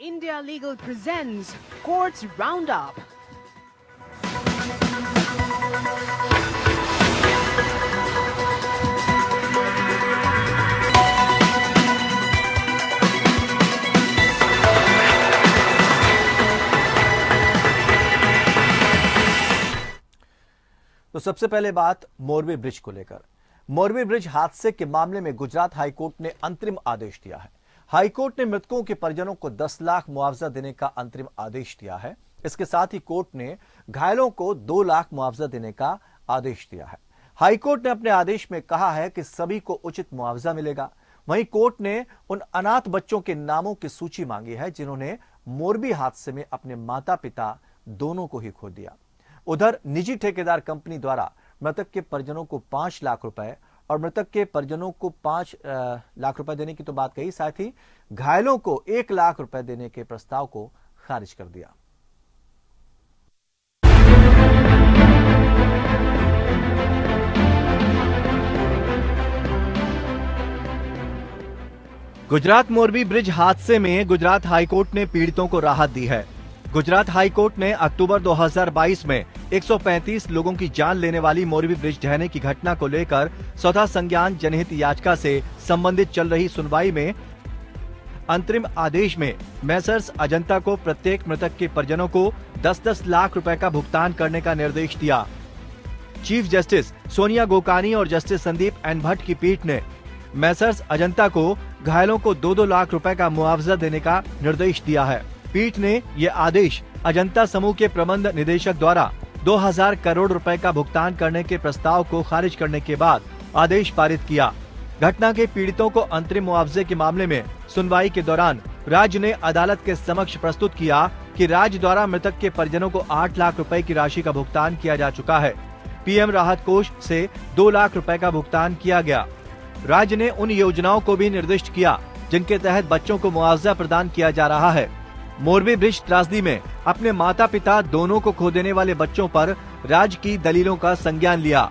India Legal presents Courts Roundup. तो सबसे पहले बात मोरबी ब्रिज को लेकर। मोरबी ब्रिज हादसे के मामले में गुजरात हाईकोर्ट ने अंतरिम आदेश दिया है। हाईकोर्ट ने मृतकों के परिजनों को 10 लाख मुआवजा देने का अंतरिम आदेश दिया है। इसके साथ ही कोर्ट ने घायलों को 2 लाख मुआवजा देने का आदेश दिया है। हाईकोर्ट ने अपने आदेश में कहा है कि सभी को उचित मुआवजा मिलेगा। वहीं कोर्ट ने उन अनाथ बच्चों के नामों की सूची मांगी है जिन्होंने मोरबी हादसे में अपने माता पिता दोनों को ही खो दिया। उधर निजी ठेकेदार कंपनी द्वारा मृतक के परिजनों को 5 लाख रुपए और मृतक के परिजनों को 5 लाख रुपए देने की तो बात कही, साथ ही घायलों को 1 लाख रुपए देने के प्रस्ताव को खारिज कर दिया। गुजरात मोरबी ब्रिज हादसे में गुजरात हाईकोर्ट ने पीड़ितों को राहत दी है। गुजरात हाईकोर्ट ने अक्टूबर 2022 में 135 लोगों की जान लेने वाली मोरबी ब्रिज ढहने की घटना को लेकर स्वतः संज्ञान जनहित याचिका से संबंधित चल रही सुनवाई में अंतरिम आदेश में मैसर्स अजंता को प्रत्येक मृतक के परिजनों को 10-10 लाख रुपए का भुगतान करने का निर्देश दिया। चीफ जस्टिस सोनिया गोकानी और जस्टिस संदीप एन भट्ट की पीठ ने मैसर्स अजंता को घायलों को 2-2 लाख रुपए का मुआवजा देने का निर्देश दिया है। पीठ ने ये आदेश अजंता समूह के प्रबंध निदेशक द्वारा 2000 करोड़ रुपए का भुगतान करने के प्रस्ताव को खारिज करने के बाद आदेश पारित किया। घटना के पीड़ितों को अंतरिम मुआवजे के मामले में सुनवाई के दौरान राज्य ने अदालत के समक्ष प्रस्तुत किया कि राज्य द्वारा मृतक के परिजनों को 8 लाख रुपए की राशि का भुगतान किया जा चुका है। पीएम राहत कोष से 2 लाख रुपए का भुगतान किया गया। राज्य ने उन योजनाओं को भी निर्दिष्ट किया जिनके तहत बच्चों को मुआवजा प्रदान किया जा रहा है। मोरबी ब्रिज त्रासदी में अपने माता पिता दोनों को खो देने वाले बच्चों पर राज्य की दलीलों का संज्ञान लिया।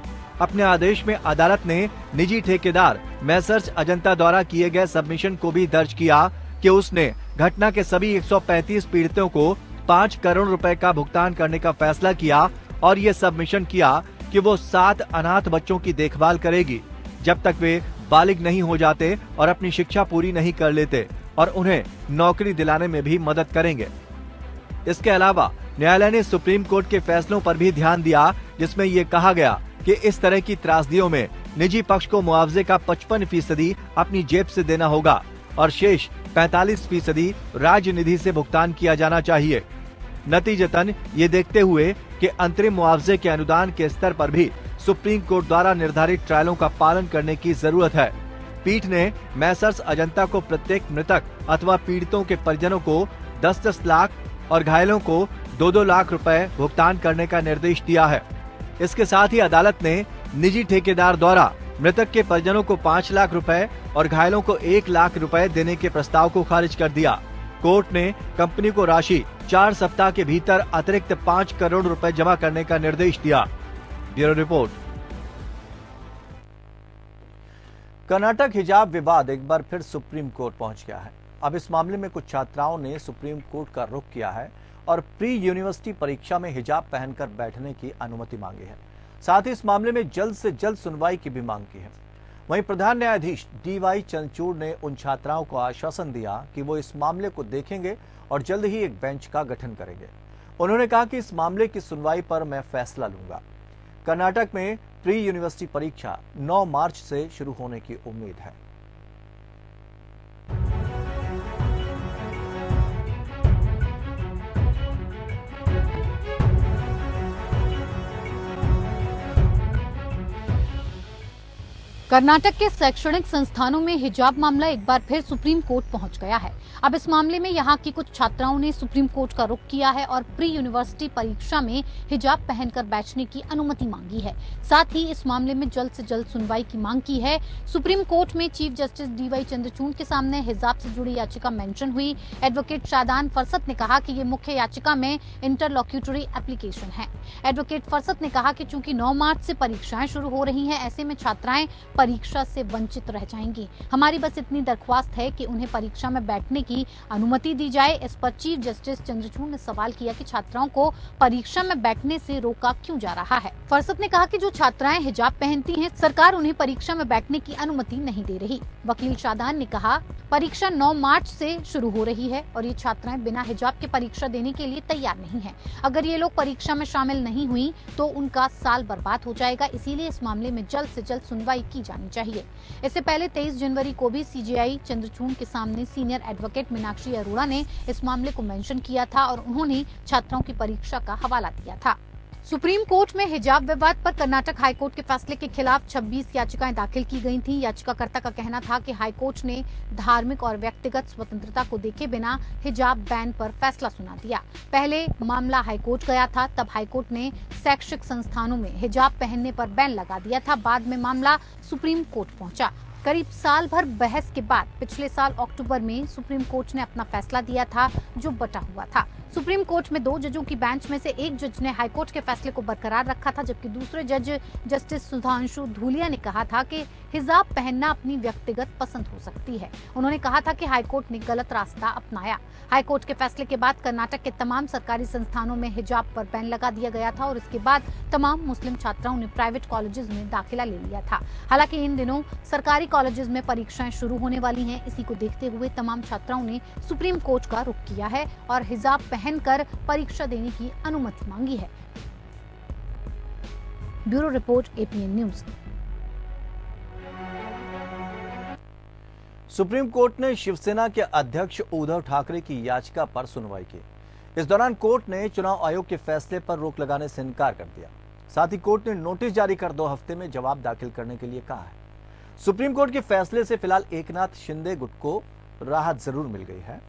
अपने आदेश में अदालत ने निजी ठेकेदार मैसर्स अजंता द्वारा किए गए सबमिशन को भी दर्ज किया कि उसने घटना के सभी 135 पीड़ितों को 5 करोड़ रुपए का भुगतान करने का फैसला किया और ये सबमिशन किया कि वो 7 अनाथ बच्चों की देखभाल करेगी जब तक वे बालिग नहीं हो जाते और अपनी शिक्षा पूरी नहीं कर लेते, और उन्हें नौकरी दिलाने में भी मदद करेंगे। इसके अलावा न्यायालय ने सुप्रीम कोर्ट के फैसलों पर भी ध्यान दिया जिसमें ये कहा गया कि इस तरह की त्रासदियों में निजी पक्ष को मुआवजे का 55% अपनी जेब से देना होगा और शेष 45% राज्य निधि से भुगतान किया जाना चाहिए। नतीजतन ये देखते हुए कि अंतरिम मुआवजे के अनुदान के स्तर पर भी सुप्रीम कोर्ट द्वारा निर्धारित ट्रायलों का पालन करने की जरूरत है। पीठ ने मैसर्स अजंता को प्रत्येक मृतक अथवा पीड़ितों के परिजनों को 10-10 लाख और घायलों को 2-2 लाख रुपए भुगतान करने का निर्देश दिया है। इसके साथ ही अदालत ने निजी ठेकेदार द्वारा मृतक के परिजनों को 5 लाख रुपए और घायलों को 1 लाख रुपए देने के प्रस्ताव को खारिज कर दिया। कोर्ट ने कंपनी को राशि 4 सप्ताह के भीतर अतिरिक्त 5 करोड़ रुपए जमा करने का निर्देश दिया। Bureau report. कर्नाटक हिजाब विवाद एक बार फिर सुप्रीम कोर्ट पहुंच गया है। अब इस मामले में कुछ छात्राओं ने सुप्रीम कोर्ट का रुख किया है और प्री यूनिवर्सिटी परीक्षा में हिजाब पहनकर बैठने की अनुमति मांगी है। साथ ही इस मामले में जल्द से जल्द सुनवाई की भी मांग की है। वहीं प्रधान न्यायाधीश DY चंद्रचूड़ ने उन छात्राओं को आश्वासन दिया कि वो इस मामले को देखेंगे और जल्द ही एक बेंच का गठन करेंगे। उन्होंने कहा कि इस मामले की सुनवाई पर मैं फैसला लूंगा। कर्नाटक में प्री यूनिवर्सिटी परीक्षा 9 मार्च से शुरू होने की उम्मीद है। कर्नाटक के शैक्षणिक संस्थानों में हिजाब मामला एक बार फिर सुप्रीम कोर्ट पहुंच गया है। अब इस मामले में यहां की कुछ छात्राओं ने सुप्रीम कोर्ट का रुख किया है और प्री यूनिवर्सिटी परीक्षा में हिजाब पहनकर बैठने की अनुमति मांगी है। साथ ही इस मामले में जल्द से जल्द सुनवाई की मांग की है। सुप्रीम कोर्ट में चीफ जस्टिस DY चंद्रचूड़ के सामने हिजाब से जुड़ी याचिका मेंशन हुई। एडवोकेट शादान फरसत ने कहा कि ये मुख्य याचिका में इंटरलॉक्यूटरी एप्लीकेशन है। एडवोकेट फरसत ने कहा कि चूंकि 9 मार्च से परीक्षाएं शुरू हो रही हैं, ऐसे में छात्राएं परीक्षा से वंचित रह जाएंगी। हमारी बस इतनी दरख्वास्त है कि उन्हें परीक्षा में बैठने की अनुमति दी जाए। इस पर चीफ जस्टिस चंद्रचूड़ ने सवाल किया कि छात्राओं को परीक्षा में बैठने से रोका क्यों जा रहा है। फरसत ने कहा कि जो छात्राएं हिजाब पहनती हैं, सरकार उन्हें परीक्षा में बैठने की अनुमति नहीं दे रही। वकील शादान ने कहा, परीक्षा 9 मार्च से शुरू हो रही है और ये छात्राएं बिना हिजाब के परीक्षा देने के लिए तैयार नहीं हैं। अगर ये लोग परीक्षा में शामिल नहीं हुई तो उनका साल बर्बाद हो जाएगा। इसीलिए इस मामले में जल्द से जल्द सुनवाई की जानी चाहिए। इससे पहले 23 जनवरी को भी सीजेआई चंद्रचूड़ के सामने सीनियर एडवोकेट मीनाक्षी अरोड़ा ने इस मामले को मेंशन किया था और उन्होंने छात्राओं की परीक्षा का हवाला दिया था। सुप्रीम कोर्ट में हिजाब विवाद पर कर्नाटक हाईकोर्ट के फैसले के खिलाफ 26 याचिकाएं दाखिल की गई थी। याचिकाकर्ता का कहना था कि हाईकोर्ट ने धार्मिक और व्यक्तिगत स्वतंत्रता को देखे बिना हिजाब बैन पर फैसला सुना दिया। पहले मामला हाईकोर्ट गया था, तब हाईकोर्ट ने शैक्षिक संस्थानों में हिजाब पहनने पर बैन लगा दिया था। बाद में मामला सुप्रीम कोर्ट पहुंचा। करीब साल भर बहस के बाद पिछले साल अक्टूबर में सुप्रीम कोर्ट ने अपना फैसला दिया था, जो बटा हुआ था। सुप्रीम कोर्ट में 2 जजों की बेंच में से एक जज ने हाईकोर्ट के फैसले को बरकरार रखा था, जबकि दूसरे जज जस्टिस सुधांशु धूलिया ने कहा था कि हिजाब पहनना अपनी व्यक्तिगत पसंद हो सकती है। उन्होंने कहा था कि हाईकोर्ट ने गलत रास्ता अपनाया। हाईकोर्ट के फैसले के बाद कर्नाटक के तमाम सरकारी संस्थानों में हिजाब पर बैन लगा दिया गया था और इसके बाद तमाम मुस्लिम छात्राओं ने प्राइवेट कॉलेजेस में दाखिला ले लिया था। हालांकि इन दिनों सरकारी कॉलेजेस में परीक्षाएं शुरू होने वाली हैं। इसी को देखते हुए तमाम छात्राओं ने सुप्रीम कोर्ट का रुख किया है और हिजाब पहनकर परीक्षा देने की अनुमति मांगी है। Bureau report APN news. Supreme court ने शिवसेना के अध्यक्ष उद्धव ठाकरे की याचिका पर सुनवाई की। इस दौरान कोर्ट ने चुनाव आयोग के फैसले पर रोक लगाने से इनकार कर दिया। साथ ही कोर्ट ने नोटिस जारी कर 2 हफ्ते में जवाब दाखिल करने के लिए कहा है। सुप्रीम कोर्ट के फैसले से फिलहाल एकनाथ शिंदे गुट को राहत जरूर मिल गई है।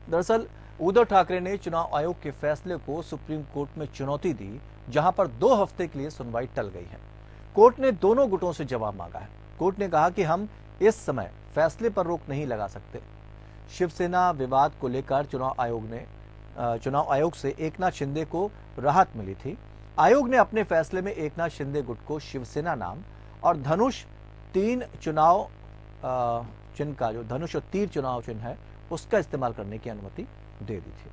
दरअसल उद्धव ठाकरे ने चुनाव आयोग के फैसले को सुप्रीम कोर्ट में चुनौती दी, जहां पर 2 हफ्ते के लिए सुनवाई टल गई है। कोर्ट ने दोनों गुटों से जवाब मांगा है। कोर्ट ने कहा कि हम इस समय फैसले पर रोक नहीं लगा सकते। शिवसेना विवाद को लेकर चुनाव आयोग से एकनाथ शिंदे को राहत मिली थी। आयोग ने अपने फैसले में एकनाथ शिंदे गुट को शिवसेना नाम और धनुष 3 चुनाव चिन्ह का जो धनुष और तीर चुनाव चिन्ह है उसका इस्तेमाल करने की अनुमति दे दी थी।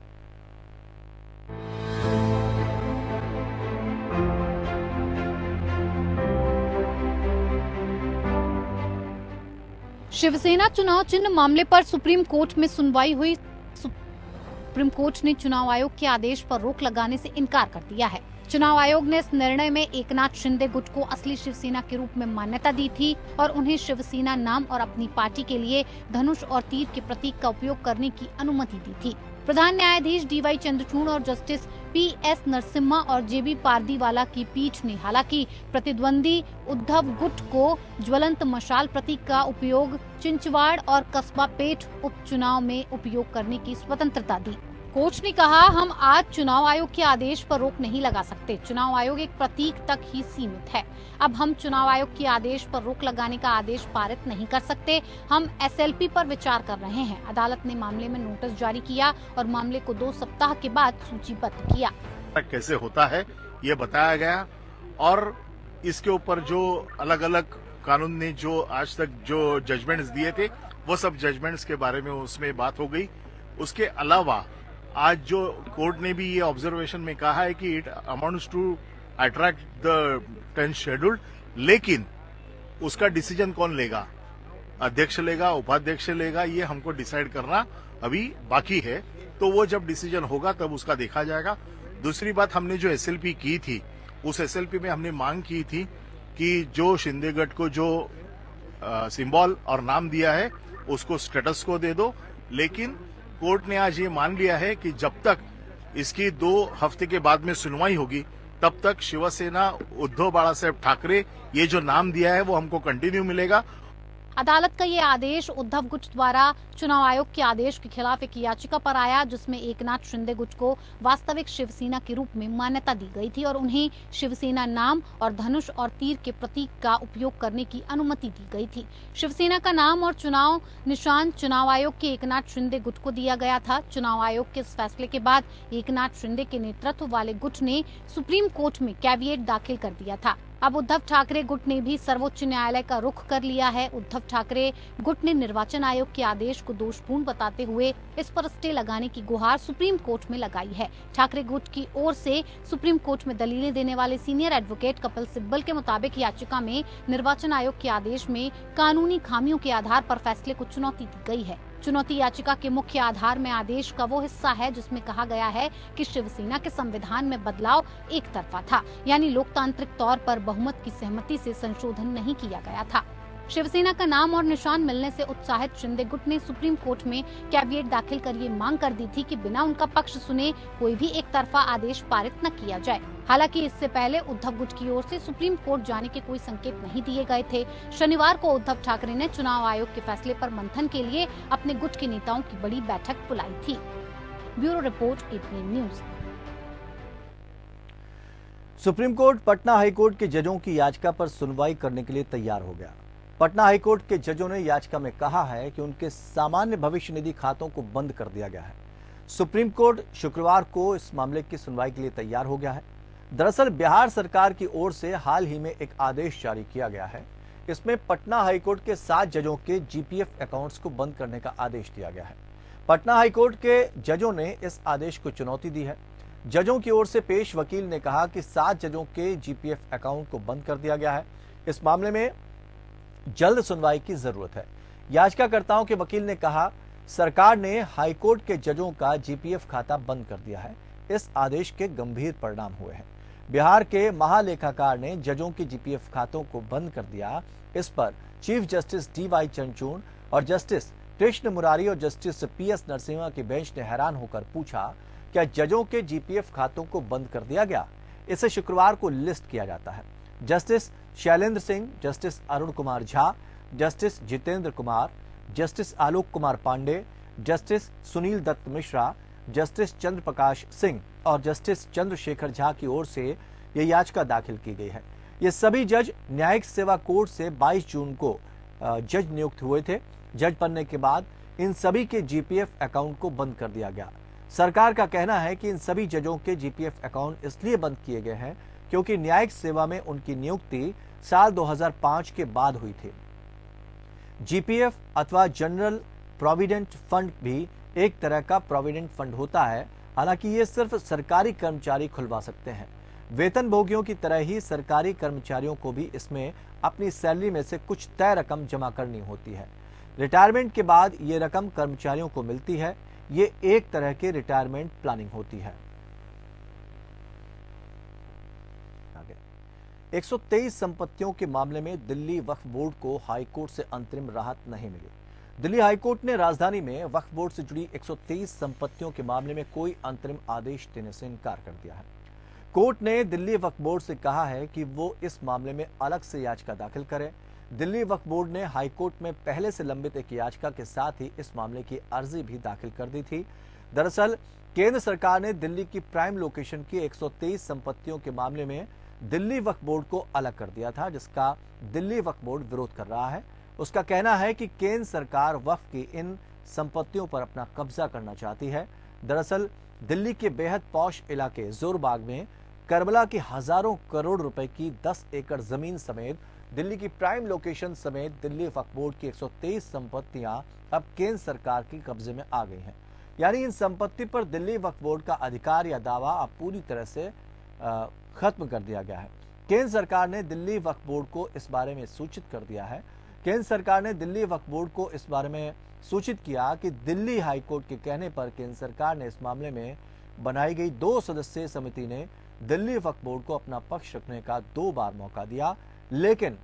शिवसेना चुनाव चिन्ह मामले पर सुप्रीम कोर्ट में सुनवाई हुई। सुप्रीम कोर्ट ने चुनाव आयोग के आदेश पर रोक लगाने से इनकार कर दिया है। चुनाव आयोग ने इस निर्णय में एकनाथ शिंदे गुट को असली शिवसेना के रूप में मान्यता दी थी और उन्हें शिवसेना नाम और अपनी पार्टी के लिए धनुष और तीर के प्रतीक का उपयोग करने की अनुमति दी थी। प्रधान न्यायाधीश डीवाई चंद्रचूड़ और जस्टिस पीएस नरसिम्हा और जेबी पारदीवाला की पीठ ने हालांकि प्रतिद्वंदी उद्धव गुट को ज्वलंत मशाल प्रतीक का उपयोग चिंचवाड़ और कस्बा पेठ उपचुनाव में उपयोग करने की स्वतंत्रता दी। कोर्ट ने कहा, हम आज चुनाव आयोग के आदेश पर रोक नहीं लगा सकते। चुनाव आयोग एक प्रतीक तक ही सीमित है। अब हम चुनाव आयोग के आदेश पर रोक लगाने का आदेश पारित नहीं कर सकते। हम एसएलपी पर विचार कर रहे हैं। अदालत ने मामले में नोटिस जारी किया और मामले को 2 सप्ताह के बाद सूचीबद्ध किया। कैसे होता है ये बताया गया और इसके ऊपर जो अलग अलग कानून ने जो आज तक जो जजमेंट्स दिए थे वो सब जजमेंट्स के बारे में उसमें बात हो गई। उसके अलावा आज जो कोर्ट ने भी ये ऑब्जर्वेशन में कहा है कि it amounts to attract the 10th schedule, लेकिन उसका डिसीजन कौन लेगा, अध्यक्ष लेगा, उपाध्यक्ष लेगा, ये हमको डिसाइड करना अभी बाकी है। तो वो जब डिसीजन होगा तब उसका देखा जाएगा। दूसरी बात, हमने जो एसएलपी की थी उस एसएलपी में हमने मांग की थी कि जो शिंदे गट को जो सिंबल और नाम दिया है उसको स्टेटस को दे दो, लेकिन कोर्ट ने आज ये मान लिया है कि जब तक इसकी 2 हफ्ते के बाद में सुनवाई होगी तब तक शिवसेना उद्धव बाला साहेब ठाकरे ये जो नाम दिया है वो हमको कंटिन्यू मिलेगा। अदालत का ये आदेश उद्धव गुट द्वारा चुनाव आयोग के आदेश के खिलाफ एक याचिका पर आया, जिसमें एकनाथ शिंदे गुट को वास्तविक शिवसेना के रूप में मान्यता दी गई थी और उन्हें शिवसेना नाम और धनुष और तीर के प्रतीक का उपयोग करने की अनुमति दी गई थी। शिवसेना का नाम और चुनाव निशान चुनाव आयोग के एकनाथ शिंदे गुट को दिया गया था। चुनाव आयोग के इस फैसले के बाद एकनाथ शिंदे के नेतृत्व वाले गुट ने सुप्रीम कोर्ट में कैविएट दाखिल कर दिया था। अब उद्धव ठाकरे गुट ने भी सर्वोच्च न्यायालय का रुख कर लिया है। उद्धव ठाकरे गुट ने निर्वाचन आयोग के आदेश को दोषपूर्ण बताते हुए इस पर स्टे लगाने की गुहार सुप्रीम कोर्ट में लगाई है। ठाकरे गुट की ओर से सुप्रीम कोर्ट में दलीलें देने वाले सीनियर एडवोकेट कपिल सिब्बल के मुताबिक याचिका में निर्वाचन आयोग के आदेश में कानूनी खामियों के आधार पर फैसले को चुनौती दी गई है। चुनौती याचिका के मुख्य आधार में आदेश का वो हिस्सा है जिसमें कहा गया है कि शिवसेना के संविधान में बदलाव एक तरफा था, यानी लोकतांत्रिक तौर पर बहुमत की सहमति से संशोधन नहीं किया गया था। शिवसेना का नाम और निशान मिलने से उत्साहित शिंदे गुट ने सुप्रीम कोर्ट में कैविएट दाखिल कर ये मांग कर दी थी कि बिना उनका पक्ष सुने कोई भी एक तरफा आदेश पारित न किया जाए। हालांकि इससे पहले उद्धव गुट की ओर से सुप्रीम कोर्ट जाने के कोई संकेत नहीं दिए गए थे। शनिवार को उद्धव ठाकरे ने चुनाव आयोग के फैसले पर मंथन के लिए अपने गुट के नेताओं की बड़ी बैठक बुलाई थी। Bureau report, APN news. Supreme court Patna high court के जजों की याचिका पर सुनवाई करने के लिए तैयार हो गया। पटना हाईकोर्ट के जजों ने याचिका में कहा है कि उनके सामान्य भविष्य निधि खातों को बंद कर दिया गया है। सुप्रीम कोर्ट शुक्रवार को इस मामले की सुनवाई के लिए तैयार हो गया है। दरअसल बिहार सरकार की ओर से हाल ही में एक आदेश जारी किया गया है। इसमें पटना हाईकोर्ट के 7 जजों के जीपीएफ अकाउंट्स को बंद करने का आदेश दिया गया है। पटना हाईकोर्ट के जजों ने इस आदेश को चुनौती दी है। जजों की ओर से पेश वकील ने कहा कि 7 जजों के जीपीएफ अकाउंट को बंद कर दिया गया है। इस मामले में जल्द सुनवाई की जरूरत है। याचिकाकर्ताओं के वकील ने कहा, सरकार ने हाईकोर्ट के जजों का जीपीएफ खाता बंद कर दिया है। इस आदेश के गंभीर परिणाम हुए हैं। बिहार के महालेखाकार ने जजों के जीपीएफ खातों को बंद कर दिया। इस पर चीफ जस्टिस डीवाई चंद्रचूड़ और जस्टिस कृष्ण मुरारी और जस्टिस पीएस नरसिम्हा की बेंच ने हैरान होकर पूछा, क्या जजों के जीपीएफ खातों को बंद कर दिया गया? इसे शुक्रवार को लिस्ट किया जाता है। Justice Shailendra Singh, justice Arun Kumar Jha, justice Jitendra Kumar, justice Alok Kumar Pandey, justice Sunil Dutt Mishra, justice Chandra Prakash Singh और जस्टिस चंद्रशेखर झा की ओर से यह याचिका दाखिल की गई है। ये सभी जज न्यायिक सेवा कोर्ट से 22 जून को जज नियुक्त हुए थे। जज बनने के बाद इन सभी के जीपीएफ अकाउंट को बंद कर दिया गया। सरकार का कहना है कि इन सभी जजों के जीपीएफ अकाउंट इसलिए बंद किए गए हैं क्योंकि न्यायिक सेवा में उनकी नियुक्ति साल 2005 के बाद हुई थी। जीपीएफ अथवा जनरल प्रोविडेंट फंड भी एक तरह का प्रोविडेंट फंड होता है। हालांकि ये सिर्फ सरकारी कर्मचारी खुलवा सकते हैं। वेतनभोगियों की तरह ही सरकारी कर्मचारियों को भी इसमें अपनी सैलरी में से कुछ तय रकम जमा करनी होती है। रिटायरमेंट के बाद ये रकम कर्मचारियों को मिलती है। ये एक तरह की रिटायरमेंट प्लानिंग होती है। 123 संपत्तियों के मामले में दिल्ली वक्फ बोर्ड को हाईकोर्ट से अंतरिम राहत नहीं मिली। दिल्ली हाईकोर्ट ने राजधानी में वक्फ बोर्ड से जुड़ी 123 संपत्तियों के मामले में कोई अंतरिम आदेश देने से इनकार कर दिया है। कोर्ट ने दिल्ली वक्फ बोर्ड से कहा है कि वो इस मामले में अलग से याचिका दाखिल करे। दिल्ली वक्फ बोर्ड ने हाईकोर्ट में पहले से लंबित एक याचिका के साथ ही इस मामले की अर्जी भी दाखिल कर दी थी। दरअसल केंद्र सरकार ने दिल्ली की प्राइम लोकेशन की 123 संपत्तियों के मामले में दिल्ली वक्फ बोर्ड को अलग कर दिया था, जिसका दिल्ली वक्फ बोर्ड विरोध कर रहा है। उसका कहना है कि केंद्र सरकार वक्फ की इन संपत्तियों पर अपना कब्जा करना चाहती है। दरअसल दिल्ली के बेहद पॉश इलाके जोरबाग में करबला की हजारों करोड़ रुपए की 10 एकड़ जमीन समेत दिल्ली की प्राइम लोकेशन समेत दिल्ली वक्फ बोर्ड की 123 संपत्तियां अब केंद्र सरकार के कब्जे में आ गई हैं। यानी इन संपत्ति पर दिल्ली वक्फ बोर्ड का अधिकार या दावा अब पूरी तरह से खत्म कर दिया गया है। केंद्र सरकार ने दिल्ली वक्फ बोर्ड को इस बारे में सूचित कर दिया है। केंद्र सरकार ने दिल्ली वक्फ बोर्ड को इस बारे में सूचित किया कि दिल्ली हाईकोर्ट के कहने पर केंद्र सरकार ने इस मामले में बनाई गई 2 सदस्यीय समिति ने दिल्ली वक्फ बोर्ड को अपना पक्ष रखने का 2 बार मौका दिया, लेकिन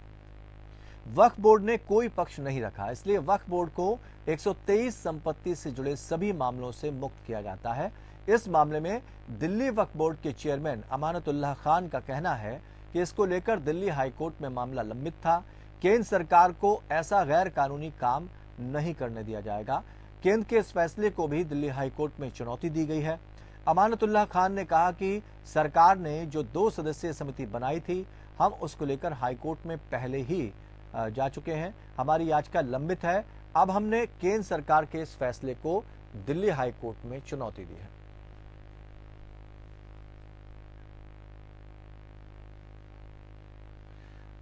वक्फ बोर्ड ने कोई पक्ष नहीं रखा। इसलिए वक्फ बोर्ड को 123 संपत्ति से जुड़े सभी मामलों से मुक्त किया जाता है। इस मामले में दिल्ली वक्फ बोर्ड के चेयरमैन अमानतुल्लाह खान का कहना है कि इसको लेकर दिल्ली हाईकोर्ट में मामला लंबित था। केंद्र सरकार को ऐसा गैर कानूनी काम नहीं करने दिया जाएगा। केंद्र के इस फैसले को भी दिल्ली हाईकोर्ट में चुनौती दी गई है। अमानतुल्लाह खान ने कहा कि सरकार ने जो 2 सदस्यीय समिति बनाई थी, हम उसको लेकर हाईकोर्ट में पहले ही जा चुके हैं। हमारी याचिका लंबित है। अब हमने केंद्र सरकार के इस फैसले को दिल्ली हाईकोर्ट में चुनौती दी है।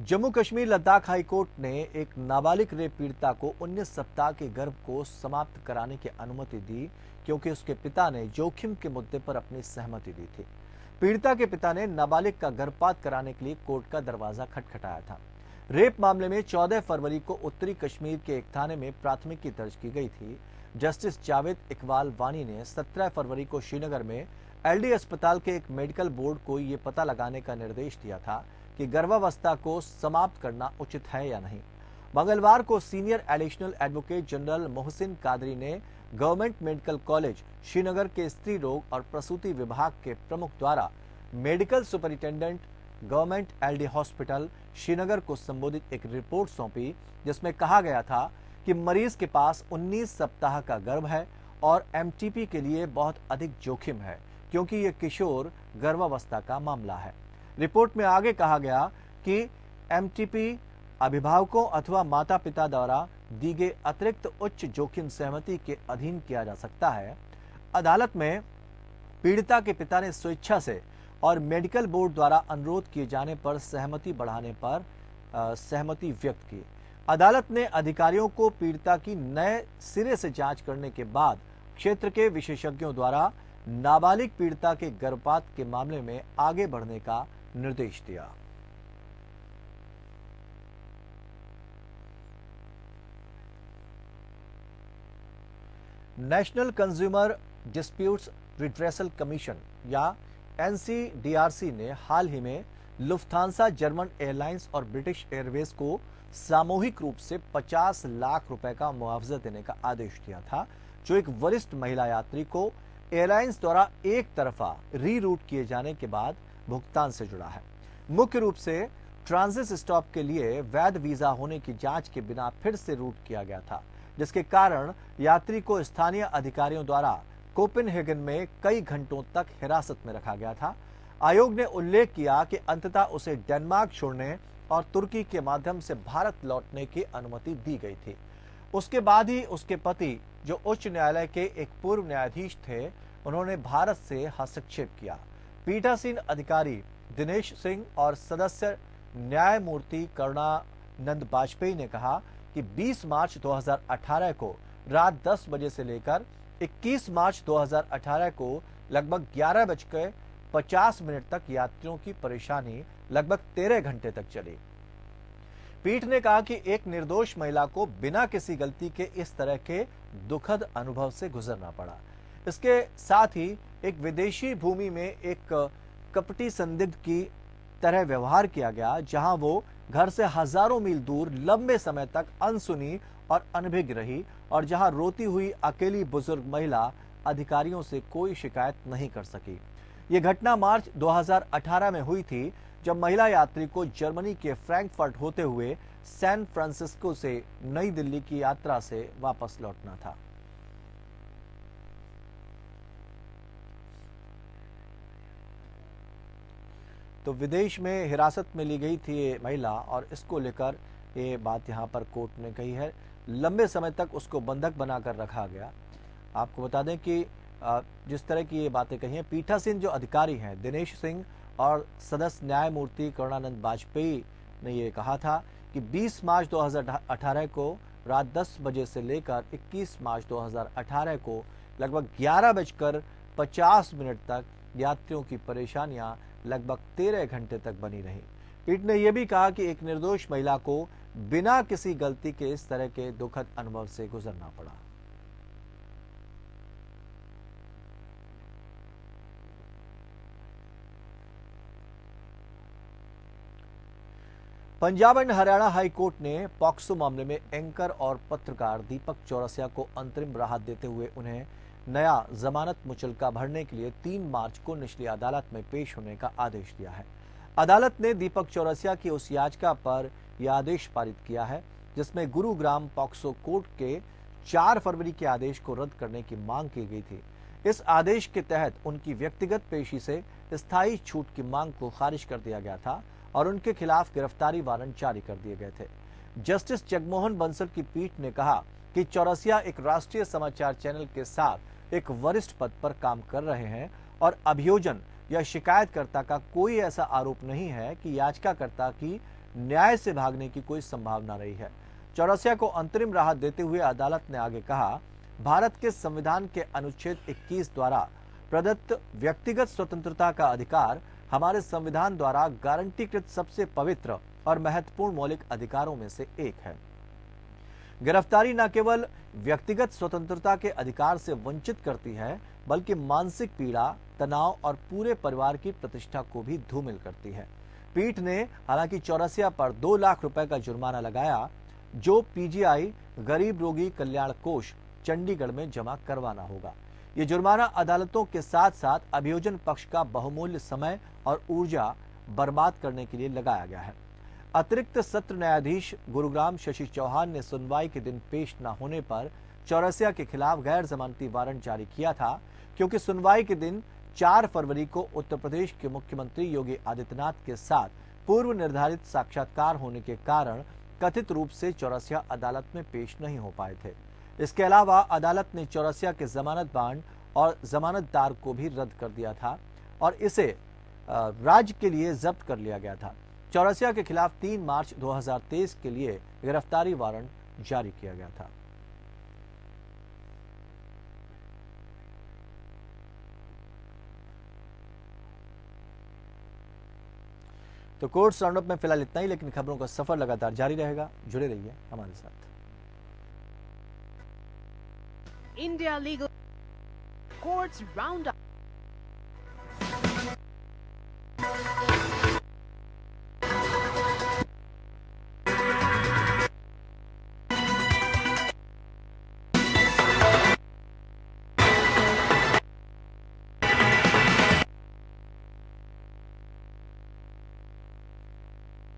जम्मू कश्मीर लद्दाख हाईकोर्ट ने एक नाबालिग रेप पीड़िता को 19 सप्ताह के गर्भ को समाप्त कराने की अनुमति दी, क्योंकि उसके पिता ने जोखिम के मुद्दे पर अपनी सहमति दी थी। पीड़िता के पिता ने नाबालिग का गर्भपात कराने के लिए कोर्ट का दरवाजा खटखटाया था। रेप मामले में 14 फरवरी को उत्तरी कश्मीर के एक थाने में प्राथमिकी दर्ज की गई थी। जस्टिस जावेद इकबाल वानी ने 17 फरवरी को श्रीनगर में एलडी अस्पताल के एक मेडिकल बोर्ड को ये पता लगाने का निर्देश दिया था कि गर्भावस्था को समाप्त करना उचित है या नहीं। मंगलवार को senior additional advocate general Mohsin Qadri ने गवर्नमेंट मेडिकल कॉलेज श्रीनगर के स्त्री रोग और प्रसूति विभाग के प्रमुख द्वारा medical superintendent government LD hospital Srinagar को संबोधित एक रिपोर्ट सौंपी, जिसमें कहा गया था कि मरीज के पास 19 सप्ताह का गर्भ है और एमटीपी के लिए बहुत अधिक जोखिम है, क्योंकि ये किशोर गर्भावस्था का मामला है। रिपोर्ट में आगे कहा गया कि एमटीपी अभिभावकों अथवा माता पिता द्वारा दी गई अतिरिक्त उच्च जोखिम सहमति के अधीन किया जा सकता है। अदालत में पीड़िता के पिता ने स्वेच्छा से और मेडिकल बोर्ड द्वारा अनुरोध किए जाने पर सहमति बढ़ाने पर सहमति व्यक्त की। अदालत ने अधिकारियों को पीड़िता की नए सिरे से जांच करने के बाद क्षेत्र के विशेषज्ञों द्वारा नाबालिग पीड़िता के गर्भपात के मामले में आगे बढ़ने का निर्देश दिया। National consumer disputes redressal commission या एनसीडीआरसी ने हाल ही में लुफ्थांसा, जर्मन एयरलाइंस और ब्रिटिश एयरवेज को सामूहिक रूप से 50 लाख रुपए का मुआवजा देने का आदेश दिया था, जो एक वरिष्ठ महिला यात्री को एयरलाइंस द्वारा एक तरफा रीरूट किए जाने के बाद भुगतान से जुड़ा है। मुख्य रूप से ट्रांजिट स्टॉप के लिए वैध वीजा होने की जांच के बिना फिर से रूट किया गया था, जिसके कारण यात्री को स्थानीय अधिकारियों द्वारा कोपेनहेगन में कई घंटों तक हिरासत में रखा गया था। आयोग ने उल्लेख किया कि अंततः उसे डेनमार्क छोड़ने और तुर्की के माध्यम से भारत लौटने की अनुमति दी गई थी। उसके बाद ही उसके पति, जो उच्च न्यायालय के एक पूर्व न्यायाधीश थे, उन्होंने भारत से हस्तक्षेप किया। पीठासीन अधिकारी दिनेश सिंह और सदस्य न्यायमूर्ति करुणानंद वाजपेयी ने कहा कि 20 मार्च 2018 को रात 10 बजे से लेकर 21 मार्च 2018 को लगभग 11:50 तक यात्रियों की परेशानी लगभग 13 घंटे तक चली। पीठ ने कहा कि एक निर्दोष महिला को बिना किसी गलती के इस तरह के दुखद अनुभव से गुजरना पड़ा। इसके साथ ही एक विदेशी भूमि में एक कपटी संदिग्ध की तरह व्यवहार किया गया, जहां वो घर से हजारों मील दूर लंबे समय तक अनसुनी और अनभिज्ञ रही और जहां रोती हुई अकेली बुजुर्ग महिला अधिकारियों से कोई शिकायत नहीं कर सकी। ये घटना मार्च 2018 में हुई थी, जब महिला यात्री को जर्मनी के फ्रैंकफर्ट होते हुए सैन फ्रांसिस्को से नई दिल्ली की यात्रा से वापस लौटना था। तो विदेश में हिरासत में ली गई थी ये महिला, और इसको लेकर ये बात यहाँ पर कोर्ट ने कही है। लंबे समय तक उसको बंधक बनाकर रखा गया। आपको बता दें कि जिस तरह की ये बातें कही हैं, पीठासीन जो अधिकारी हैं दिनेश सिंह और सदस्य न्यायमूर्ति करुणानंद वाजपेयी ने ये कहा था कि 20 मार्च 2018 को रात 10 बजे से लेकर 21 मार्च 2018 को लगभग 11:50 तक यात्रियों की परेशानियां लगभग 13 घंटे तक बनी रही। पीठ ने यह भी कहा कि एक निर्दोष महिला को बिना किसी गलती के इस तरह के दुखद अनुभव से गुजरना पड़ा। Punjab and Haryana high court ने पॉक्सो मामले में एंकर और पत्रकार दीपक चौरसिया को अंतरिम राहत देते हुए उन्हें नया जमानत मुचलका भरने के लिए 3 मार्च को निचली अदालत में पेश होने का आदेश दिया है। अदालत ने दीपक चौरसिया की उस याचिका पर यह आदेश पारित किया है, जिसमें गुरुग्राम पॉक्सो कोर्ट के 4 फरवरी के आदेश को रद्द करने की मांग की गई थी। इस आदेश के तहत उनकी व्यक्तिगत पेशी से स्थायी छूट की मांग को खारिज कर दिया गया था और उनके खिलाफ गिरफ्तारी वारंट जारी कर दिए गए थे। जस्टिस जगमोहन बंसल की पीठ ने कहा कि चौरसिया एक राष्ट्रीय समाचार चैनल के साथ एक वरिष्ठ पद पर काम कर रहे हैं और अभियोजन या शिकायतकर्ता का कोई ऐसा आरोप नहीं है कि याचिकाकर्ता की न्याय से भागने की कोई संभावना रही है। चौरसिया को अंतरिम राहत देते हुए अदालत ने आगे कहा, भारत के संविधान के अनुच्छेद 21 द्वारा प्रदत्त व्यक्तिगत स्वतंत्रता का अधिकार हमारे संविधान द्वारा गारंटीकृत सबसे पवित्र और महत्वपूर्ण मौलिक अधिकारों में से एक है। गिरफ्तारी न केवल व्यक्तिगत स्वतंत्रता के अधिकार से वंचित करती है, बल्कि मानसिक पीड़ा, तनाव और पूरे परिवार की प्रतिष्ठा को भी धूमिल करती है। पीठ ने हालांकि चौरसिया पर 2 लाख रुपए का जुर्माना लगाया, जो पीजीआई गरीब रोगी कल्याण कोष चंडीगढ़ में जमा करवाना होगा। ये जुर्माना अदालतों के साथ साथ अभियोजन पक्ष का बहुमूल्य समय और ऊर्जा बर्बाद करने के लिए लगाया गया है। अतिरिक्त सत्र न्यायाधीश गुरुग्राम शशि चौहान ने सुनवाई के दिन पेश न होने पर चौरसिया के खिलाफ गैर जमानती वारंट जारी किया था, क्योंकि सुनवाई के दिन 4 फरवरी को उत्तर प्रदेश के मुख्यमंत्री योगी आदित्यनाथ के साथ पूर्व निर्धारित साक्षात्कार होने के कारण कथित रूप से चौरसिया अदालत में पेश नहीं हो पाए थे। इसके अलावा अदालत ने चौरसिया के जमानत बांड और जमानतदार को भी रद्द कर दिया था और इसे राज्य के लिए जब्त कर लिया गया था। चौरसिया के खिलाफ 3 मार्च 2023 के लिए गिरफ्तारी वारंट जारी किया गया था। तो कोर्ट्स राउंडअप में फिलहाल इतना ही, लेकिन खबरों का सफर लगातार जारी रहेगा। जुड़े रहिए हमारे साथ। India Legal Courts Roundup.